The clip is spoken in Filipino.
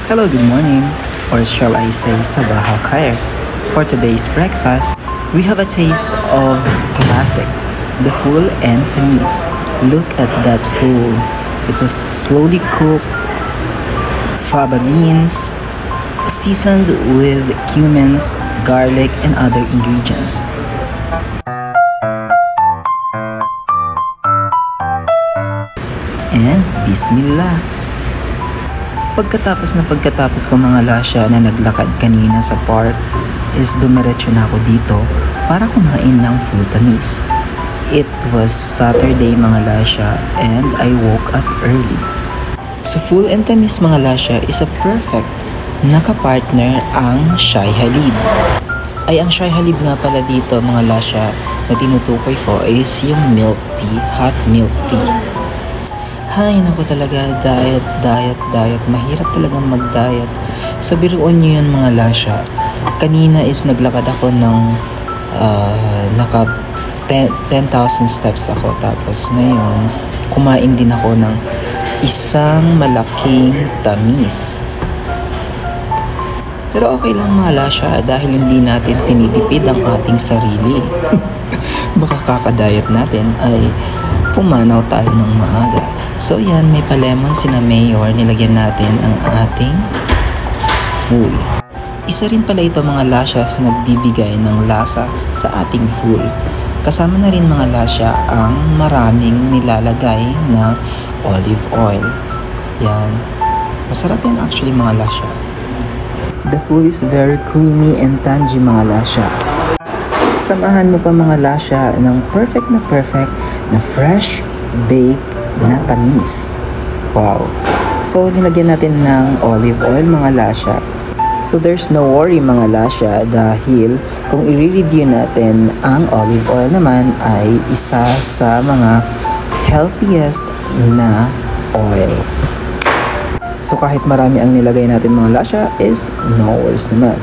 Hello, good morning, or shall I say Sabah al Khair. For today's breakfast, we have a taste of classic, the full and tamis. Look at that full. It was slowly cooked, faba beans, seasoned with cumins, garlic, and other ingredients. And Bismillah. Pagkatapos ko mga lasya na naglakad kanina sa park, is dumiretso na ako dito para kumain ng full tamis. It was Saturday mga lasya and I woke up early. So full and tamis mga lasya is a perfect nakapartner ang Shai Halib. Ay ang Shai Halib nga pala dito mga lasya na tinutukoy ko is yung milk tea, hot milk tea. Hay, naku talaga, diet. Mahirap talagang mag-diet. So, biruon nyo yun mga lasya. Kanina is naglakad ako ng 10,000 steps ako. Tapos ngayon, kumain din ako ng isang malaking tamis. Pero okay lang mga lasya dahil hindi natin tinitipid ang ating sarili. Baka kakadiet natin ay pumanaw tayo ng maaga. So yan, may palemon sina Mayor, nilagyan natin ang ating full. Isa rin pala ito mga lasya sa nagbibigay ng lasa sa ating full. Kasama na rin mga lasya ang maraming nilalagay na olive oil. Yan. Masarap yan actually mga lasya. The full is very creamy and tangy mga lasya. Samahan mo pa mga lasya ng perfect na fresh baked na tamis. Wow. So, nilagyan natin ng olive oil mga lasya. So, there's no worry mga lasya dahil kung i-review natin, ang olive oil naman ay isa sa mga healthiest na oil. So, kahit marami ang nilagay natin mga lasya is no worries naman.